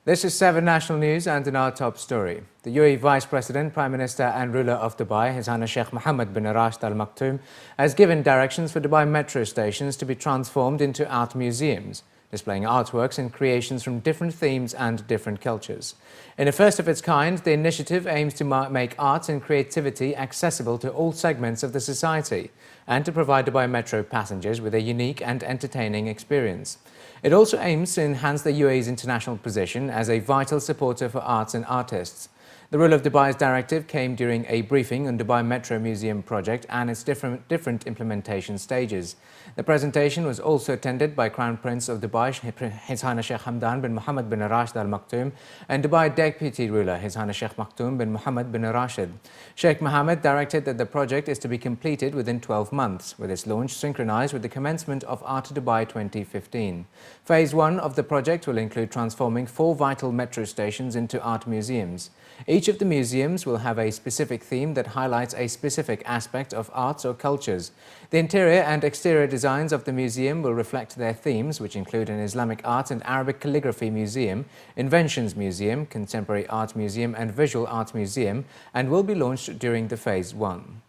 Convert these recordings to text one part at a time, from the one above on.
This is 7 National News and in our top story. The UAE Vice President, Prime Minister and ruler of Dubai, His Highness Sheikh Mohammed bin Rashid Al Maktoum, has given directions for Dubai metro stations to be transformed into art museums, displaying artworks and creations from different themes and different cultures. In a first of its kind, the initiative aims to make arts and creativity accessible to all segments of the society and to provide Dubai metro passengers with a unique and entertaining experience. It also aims to enhance the UAE's international position as a vital supporter for arts and artists. The Rule of Dubai's directive came during a briefing on Dubai Metro Museum project and its different implementation stages. The presentation was also attended by Crown Prince of Dubai, His Highness Sheikh Hamdan bin Mohammed bin Rashid Al Maktoum, and Dubai Deputy Ruler, His Highness Sheikh Maktoum bin Mohammed bin Rashid. Sheikh Mohammed directed that the project is to be completed within 12 months, with its launch synchronized with the commencement of Art Dubai 2015. Phase 1 of the project will include transforming 4 vital metro stations into art museums. Each of the museums will have a specific theme that highlights a specific aspect of arts or cultures. The interior and exterior designs of the museum will reflect their themes, which include an Islamic art and Arabic calligraphy museum, inventions museum, contemporary art museum and visual art museum, and will be launched during the Phase 1.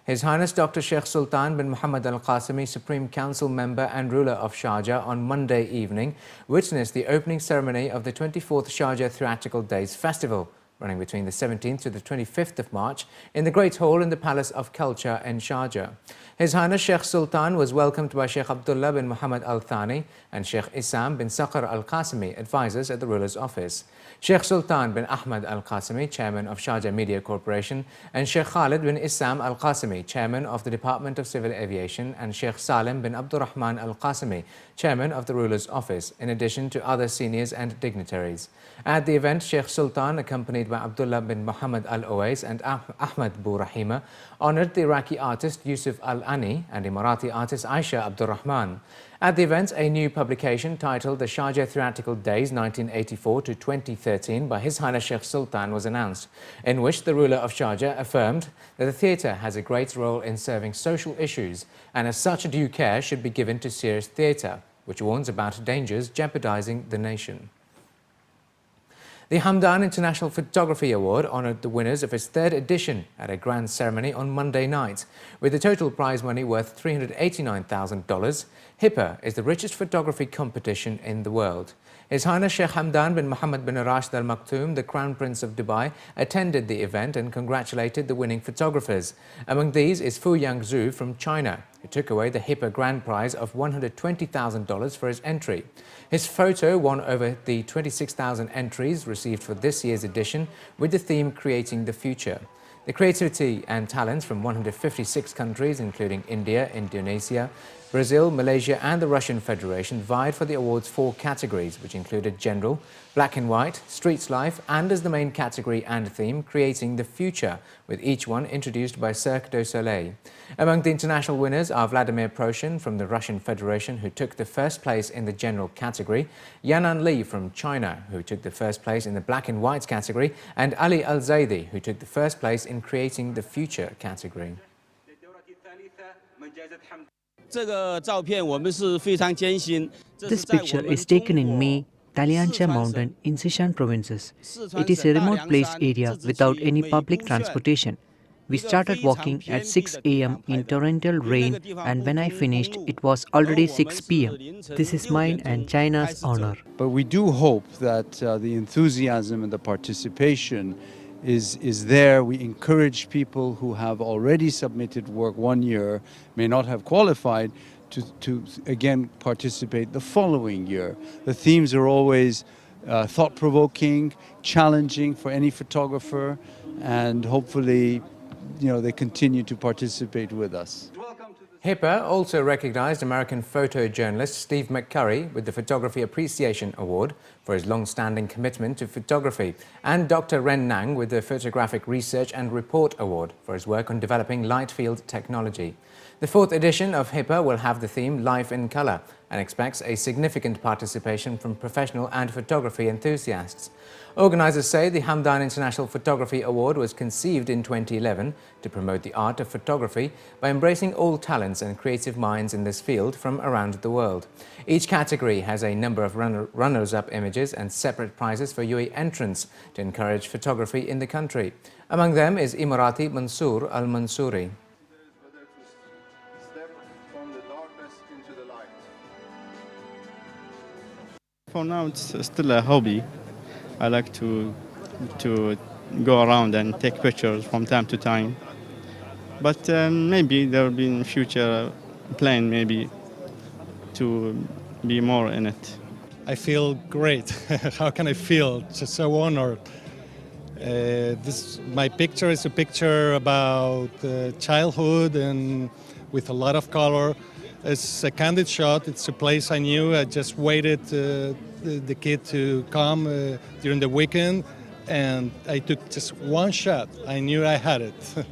His Highness Dr. Sheikh Sultan bin Muhammad Al Qasimi, Supreme Council member and ruler of Sharjah, on Monday evening witnessed the opening ceremony of the 24th Sharjah Theatrical Days Festival, running between the 17th to the 25th of March in the Great Hall in the Palace of Culture in Sharjah. His Highness Sheikh Sultan was welcomed by Sheikh Abdullah bin Muhammad Al Thani and Sheikh Issam bin Saqr Al Qasimi, advisors at the ruler's office. Sheikh Sultan bin Ahmad Al Qasimi, chairman of Sharjah Media Corporation, and Sheikh Khalid bin Issam Al Qasimi, chairman of the Department of Civil Aviation, and Sheikh Salim bin Abdurrahman Al Qasimi, chairman of the ruler's office, in addition to other seniors and dignitaries. At the event, Sheikh Sultan, accompanied by Abdullah bin Muhammad Al Owais and Ahmad Bu Rahima, honored the Iraqi artist Yusuf Al Ani and Emirati artist Aisha Abdurrahman. At the event, a new publication titled The Sharjah Theatrical Days 1984 to 2013 by His Highness Sheikh Sultan was announced, in which the ruler of Sharjah affirmed that the theatre has a great role in serving social issues, and as such due care should be given to serious theatre, which warns about dangers jeopardizing the nation. The Hamdan International Photography Award honoured the winners of its 3rd edition at a grand ceremony on Monday night. With the total prize money worth $389,000, HIPA is the richest photography competition in the world. His Highness Sheikh Hamdan bin Mohammed bin Rashid Al Maktoum, the Crown Prince of Dubai, attended the event and congratulated the winning photographers. Among these is Fu Yangzhu from China, who took away the HIPA grand prize of $120,000 for his entry. His photo won over the 26,000 entries received for this year's edition, with the theme Creating the Future. The creativity and talents from 156 countries, including India, Indonesia, Brazil, Malaysia and the Russian Federation, vied for the award's 4 categories, which included General, Black and White, Streets Life, and as the main category and theme, Creating the Future, with each one introduced by Cirque du Soleil. Among the international winners are Vladimir Proshin from the Russian Federation, who took the 1st place in the General category, Yanan Li from China, who took the 1st place in the Black and White category, and Ali Al-Zaidi, who took the 1st place in Creating the Future category. This picture is taken in May, Taliancha Mountain in Sichuan provinces. It is a remote placed area without any public transportation. We started walking at 6 a.m. in torrential rain, and when I finished, it was already 6 p.m. This is mine and China's honor. But we do hope that the enthusiasm and the participation is there. We encourage people who have already submitted work 1 year, may not have qualified, to again participate the following year. The themes are always thought-provoking, challenging for any photographer, and hopefully, they continue to participate with us. HIPA also recognized American photojournalist Steve McCurry with the Photography Appreciation Award for his long-standing commitment to photography, and Dr. Ren Nang with the Photographic Research and Report Award for his work on developing light field technology. The 4th edition of HIPA will have the theme Life in Color, and expects a significant participation from professional and photography enthusiasts. Organisers say the Hamdan International Photography Award was conceived in 2011 to promote the art of photography by embracing all talents and creative minds in this field from around the world. Each category has a number of runners-up images and separate prizes for UAE entrants to encourage photography in the country. Among them is Emirati Mansoor Al-Mansouri. For now, it's still a hobby. I like to go around and take pictures from time to time. But maybe there will be in future plan maybe to be more in it. I feel great. How can I feel? Just so honored. My picture is a picture about childhood and with a lot of color. It's a candid shot. It's a place I knew. I just waited the kid to come during the weekend, and I took just one shot. I knew I had it.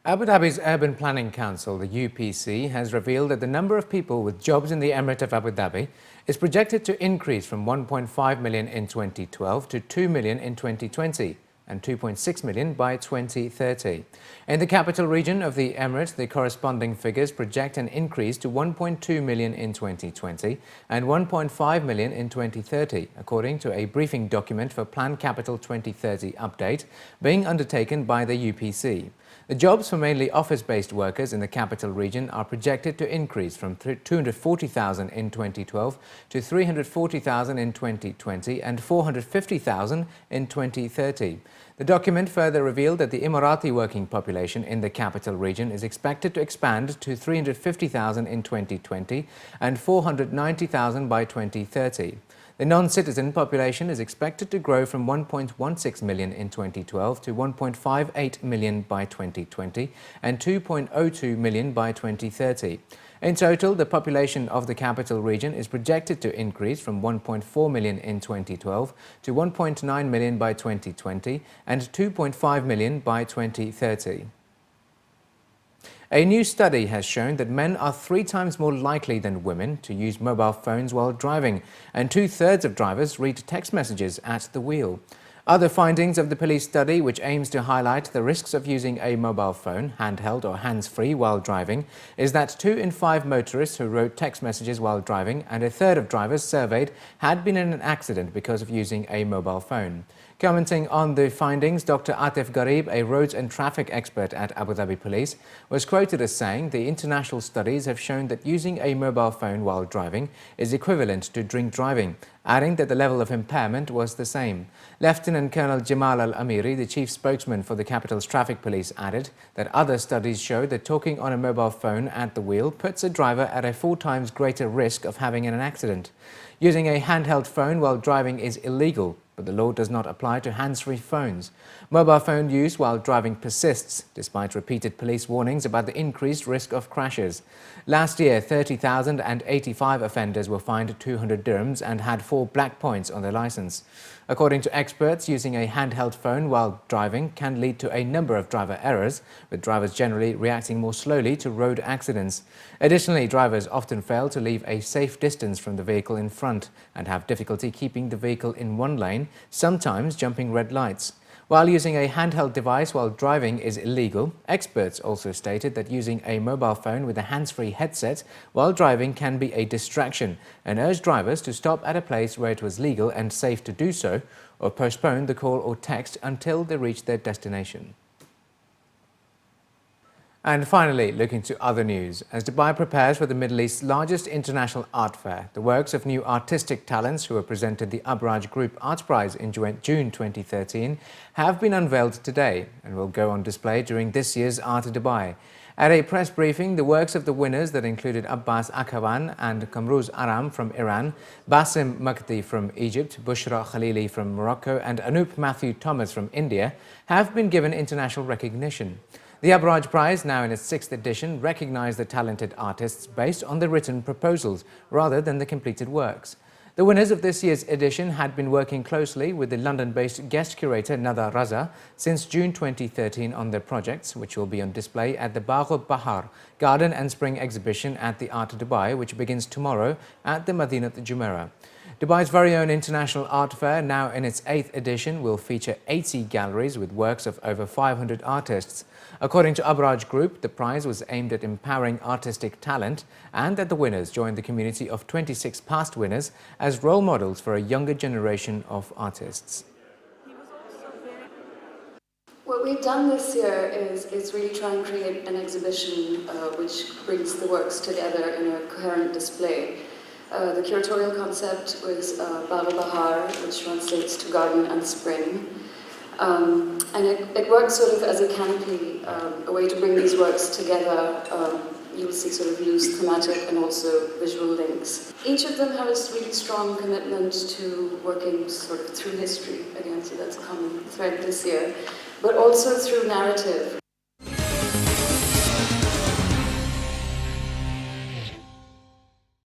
Abu Dhabi's Urban Planning Council, the UPC, has revealed that the number of people with jobs in the Emirate of Abu Dhabi is projected to increase from 1.5 million in 2012 to 2 million in 2020 and 2.6 million by 2030. In the capital region of the Emirate, the corresponding figures project an increase to 1.2 million in 2020 and 1.5 million in 2030, according to a briefing document for Plan Capital 2030 update being undertaken by the UPC. The jobs for mainly office-based workers in the capital region are projected to increase from 240,000 in 2012 to 340,000 in 2020 and 450,000 in 2030. The document further revealed that the Emirati working population in the capital region is expected to expand to 350,000 in 2020 and 490,000 by 2030. The non-citizen population is expected to grow from 1.16 million in 2012 to 1.58 million by 2020 and 2.02 million by 2030. In total, the population of the capital region is projected to increase from 1.4 million in 2012 to 1.9 million by 2020 and 2.5 million by 2030. A new study has shown that men are 3 times more likely than women to use mobile phones while driving, and 2/3 of drivers read text messages at the wheel. Other findings of the police study, which aims to highlight the risks of using a mobile phone, handheld or hands-free while driving, is that 2 in 5 motorists who wrote text messages while driving and 1/3 of drivers surveyed had been in an accident because of using a mobile phone. Commenting on the findings, Dr. Atif Garib, a roads and traffic expert at Abu Dhabi Police, was quoted as saying the international studies have shown that using a mobile phone while driving is equivalent to drink driving, adding that the level of impairment was the same. Lieutenant Colonel Jamal Al-Amiri, the chief spokesman for the capital's traffic police, added that other studies show that talking on a mobile phone at the wheel puts a driver at a 4 times greater risk of having an accident. Using a handheld phone while driving is illegal, but the law does not apply to hands-free phones. Mobile phone use while driving persists, despite repeated police warnings about the increased risk of crashes. Last year, 30,085 offenders were fined 200 dirhams and had 4 black points on their license. According to experts, using a handheld phone while driving can lead to a number of driver errors, with drivers generally reacting more slowly to road accidents. Additionally, drivers often fail to leave a safe distance from the vehicle in front and have difficulty keeping the vehicle in one lane, sometimes jumping red lights. While using a handheld device while driving is illegal, experts also stated that using a mobile phone with a hands-free headset while driving can be a distraction and urged drivers to stop at a place where it was legal and safe to do so, or postpone the call or text until they reach their destination. And finally, looking to other news. As Dubai prepares for the Middle East's largest international art fair, the works of new artistic talents who were presented the Abraaj Group Art Prize in June 2013 have been unveiled today and will go on display during this year's Art Dubai. At a press briefing, the works of the winners that included Abbas Akhavan and Kamruz Aram from Iran, Basim Makdi from Egypt, Bushra Khalili from Morocco and Anup Matthew Thomas from India have been given international recognition. The Abraaj Prize, now in its 6th edition, recognized the talented artists based on the written proposals rather than the completed works. The winners of this year's edition had been working closely with the London-based guest curator Nada Raza since June 2013 on their projects, which will be on display at the Bagh Bahar Garden and Spring exhibition at the Art Dubai, which begins tomorrow at the Madinat Jumeirah. Dubai's very own International Art Fair, now in its 8th edition, will feature 80 galleries with works of over 500 artists. According to Abraaj Group, the prize was aimed at empowering artistic talent and that the winners joined the community of 26 past winners as role models for a younger generation of artists. What we've done this year is really try and create an exhibition which brings the works together in a coherent display. The curatorial concept was Bagh Bahar, which translates to garden and spring. And it works sort of as a canopy, a way to bring these works together. You'll see sort of loose thematic and also visual links. Each of them have a really strong commitment to working sort of through history, again, so that's a common thread this year, but also through narrative.